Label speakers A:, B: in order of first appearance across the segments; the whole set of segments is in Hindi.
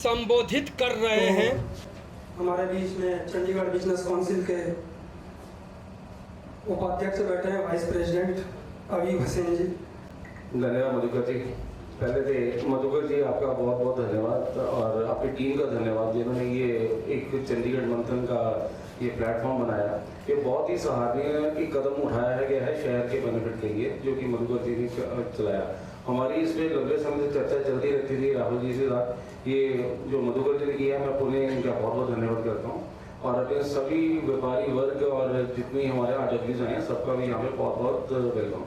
A: संबोधित कर रहे हैं।
B: हमारे बीच में चंडीगढ़ बिजनेस काउंसिल के उपाध्यक्ष बैठे हैं, वाइस प्रेसिडेंट अबीब हुसैन जी।
C: धन्यवाद मधुकर जी। पहले तो मधुकर जी आपका बहुत बहुत धन्यवाद और आपकी टीम का धन्यवाद जिन्होंने ये एक चंडीगढ़ मंथन का ये प्लेटफॉर्म बनाया। ये बहुत ही सराहनीय कदम उठाया गया है शहर के बेनिफिट के लिए, जो कि मधुकर जी ने चलाया। हमारी इसमें लंबे समय से चर्चा चलती रहती थी राहुल जी से साथ। ये जो मधुकर जी ने किया, मैं पुनः इनका बहुत बहुत धन्यवाद करता हूँ। और अपने सभी व्यापारी वर्ग और जितनी हमारे आर्टिस्ट हैं सबका भी यहाँ पे बहुत बहुत वेलकम।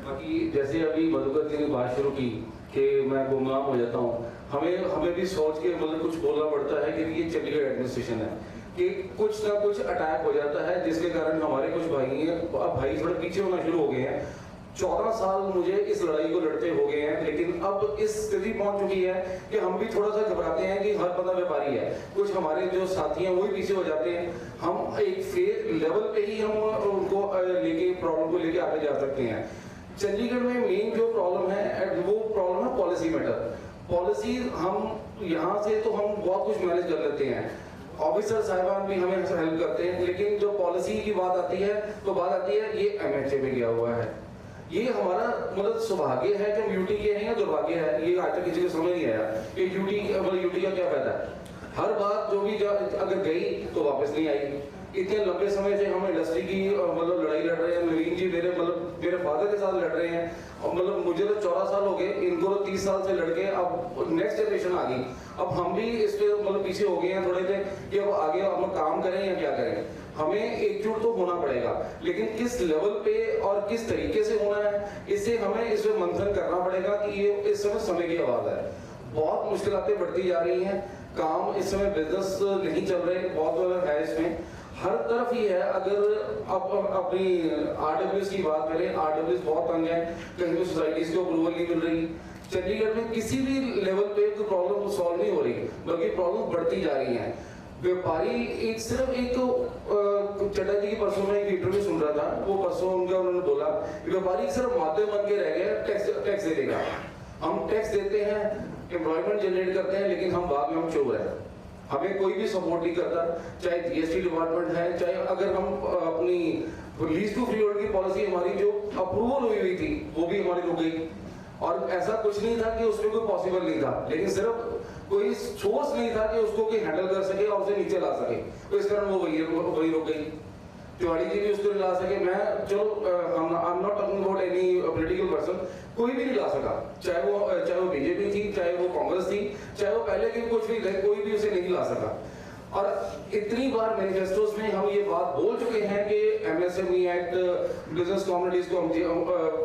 C: बाकी जैसे अभी मधुकर जी ने बात शुरू की कि मैं गुमनाम हो जाता हूँ, हमें भी सोच के मतलब कुछ बोलना पड़ता है कि ये चंडीगढ़ एडमिनिस्ट्रेशन है कि कुछ ना कुछ अटैक हो जाता है, जिसके कारण हमारे कुछ भाई हैं, अब भाई थोड़े पीछे होना शुरू हो गए हैं। 14 साल मुझे इस लड़ाई को लड़ते हो गए हैं, लेकिन अब इस स्थिति पहुंच चुकी है कि हम भी थोड़ा सा घबराते हैं कि हर बंदा व्यापारी है। कुछ हमारे जो साथी हैं वो भी पीछे हो जाते हैं। हम एक फेयर लेवल पे ही हम उनको लेके प्रॉब्लम को लेके आगे जा सकते हैं। चंडीगढ़ में मेन जो प्रॉब्लम है वो प्रॉब्लम है पॉलिसी मैटर। पॉलिसी हम यहाँ से तो हम बहुत कुछ मैनेज कर लेते हैं, ऑफिसर साहिबान भी हमें हेल्प करते हैं, लेकिन जो पॉलिसी की बात आती है तो बात आती है ये MHA में गया हुआ है। ये हमारा मतलब सौभाग्य है कि हम यूटी के हैं या दुर्भाग्य है, ये आज तक किसी को समझ नहीं आया कि यूटी का क्या फायदा है। हर बात जो भी अगर गई तो वापस नहीं आई। इतने लंबे समय से हम इंडस्ट्री की मतलब लड़ाई लड़ रहे हैं। नवीन जी मेरे फादर के साथ लड़ रहे हैं और मतलब मुझे तो 14 साल हो गए, इनको तो 30 साल से लड़के अब नेक्स्ट जनरेशन आ गई। अब हम भी इस पे मतलब पीछे हो गए हैं थोड़े से कि अब आगे हम काम करें या क्या करें। हमें एकजुट तो होना पड़ेगा, लेकिन किस लेवल पे और किस तरीके से होना है इससे हमें इसमें मंथन करना पड़ेगा कि ये इस समय की आवाज है। बहुत मुश्किलातें बढ़ती जा रही हैं, काम इस समय बिजनेस नहीं चल रहे, बहुत है इसमें हर तरफ ही है। अगर अब अपनी RWS की बात करें, RWS बहुत तंग है, कहीं भी सोसाइटीज को अप्रूवल नहीं मिल रही। चंडीगढ़ में किसी भी लेवल पे कोई प्रॉब्लम सॉल्व नहीं हो रही, बल्कि प्रॉब्लम बढ़ती जा रही है। व्यापारी एक चड्डा जी की परसों में एक इंटरव्यू सुन रहा था, वो परसों उन्होंने बोला व्यापारी सिर्फ माध्यम बन के रह गया, टैक्स दे देगा। हम टैक्स देते हैं, एम्प्लॉयमेंट जनरेट करते हैं, लेकिन हम बाद में हम चोर हैं। हमें कोई भी सपोर्ट नहीं करता, चाहे GST डिपार्टमेंट है, चाहे अगर हम अपनी लीज टू फ्री होल्ड की पॉलिसी हमारी जो अप्रूवल हुई थी वो भी हमारी रुक गई। और ऐसा कुछ नहीं था कि उसमें कोई पॉसिबल नहीं था, लेकिन सिर्फ कोई सोर्स नहीं था कि उसको कोई हैंडल कर सके और उसे नीचे ला सके, तो इस कारण वो वही रुक गई। तिवाड़ी जी भी उसको ला सके। मैं चलो I am not talking about any political person, कोई भी नहीं ला सका, चाहे वो बीजेपी थी, चाहे वो कांग्रेस थी, चाहे वो पहले के कुछ भी थे, कोई भी उसे नहीं ला सका। और इतनी बार मैनिफेस्टोस में हम ये बात बोल चुके हैं कि MSME एक्ट, बिजनेस कम्युनिटीज को हम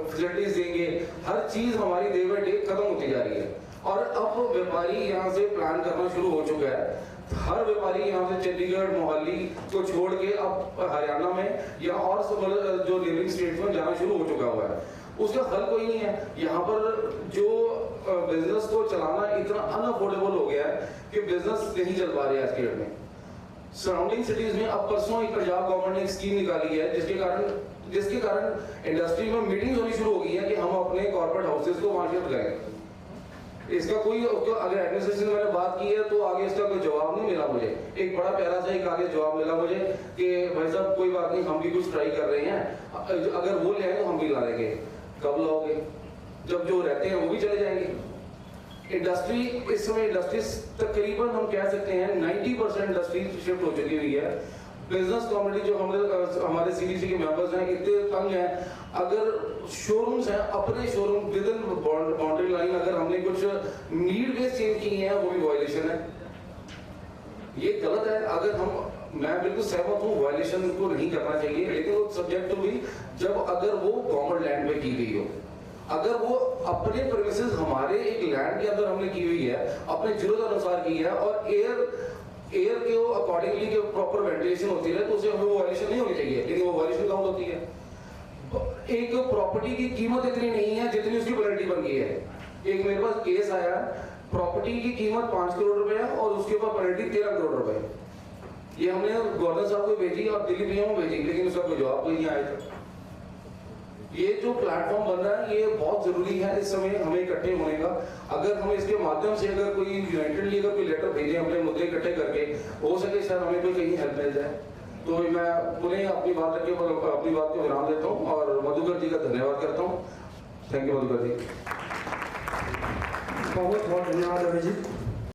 C: फैसिलिटीज देंगे, हर चीज हमारी डे बाय डे खत्म होती जा रही है। और अब व्यापारी यहाँ से प्लान करना शुरू हो चुका है। हर व्यापारी यहाँ से चंडीगढ़ मोहाली को छोड़ के अब हरियाणा में या और जो नेबरिंग स्टेट्स में जाना शुरू हो चुका हुआ है। उसका हल कोई नहीं है। यहाँ पर जो बिजनेस को चलाना इतना अनअफोर्डेबल हो गया है कि बिजनेस नहीं चल पा रहे आज के डेट में। सराउंडिंग सिटीज में अब परसों ही पंजाब गवर्नमेंट ने एक स्कीम निकाली है, जिसके कारण इंडस्ट्री में मीटिंग होनी शुरू हो गई है कि हम अपने कॉर्पोरेट हाउसेज को वहां शिफ्ट करें। इसका कोई अगर एडमिनिस्ट्रेशन मैंने बात की है तो आगे इसका कोई जवाब नहीं मिला मुझे। एक बड़ा प्यारा सा एक आगे जवाब मिला मुझे कि भाई साहब कोई बात नहीं, हम भी कुछ ट्राई कर रहे हैं, अगर वो ले आए तो हम भी ला देंगे। कब लाओगे? जब जो रहते हैं वो भी चले जाएंगे। इंडस्ट्री इस समय इंडस्ट्री तकरीबन हम कह सकते हैं 90% इंडस्ट्री शिफ्ट हो चुकी हुई है। बिजनेस कम्युनिटी जो हमारे CDC के मेंबर्स हैं इतने तंग हैं, अगर शोरूम्स हैं अपने showroom with in boundary line, अगर हमने कुछ नीड बेस्ड चेंज की है वो भी वायलेशन है। ये गलत है। अगर मैं बिल्कुल सहमत हूँ, वायलेशन को नहीं करना चाहिए, लेकिन वो सब्जेक्ट टू भी जब अगर वो गवर्नमेंट लैंड पे की गई हो, अगर वो अपने प्रेमिसेस हमारे एक लैंड के अंदर हमने की हुई है, अपने जरूरत अनुसार की है और एयर के अकॉर्डिंगली के प्रॉपर वेंटिलेशन होती है, तो उसे हमें वो वायलेशन नहीं होनी चाहिए, लेकिन वो वायलेशन काउंट होती है। एक प्रॉपर्टी की कीमत इतनी नहीं है जितनी उसकी पेनल्टी बन गई है। एक मेरे पास केस आया, प्रॉपर्टी की कीमत 5 करोड़ रुपए है और उसके ऊपर पेनल्टी 13 करोड़ रुपए। ये हमने गवर्नर साहब को भेजी और दिल्ली PM को भेजी, लेकिन उसका कोई जवाब कोई नहीं आया था। ये जो प्लेटफॉर्म बन रहा है ये बहुत जरूरी है इस समय हमें इकट्ठे होने का। अगर हम इसके माध्यम से अगर कोई यूनाइटेडली अगर कोई लेटर भेजें अपने मुद्दे इकट्ठे करके, हो सके सर हमें कोई कहीं हेल्प मिल जाए। तो मैं पुनः अपनी बात रख के अपनी बात को विराम देता हूँ और मधुकर जी का धन्यवाद करता हूँ। थैंक यू मधुकर जी।
B: बहुत बहुत धन्यवाद अभिजीत।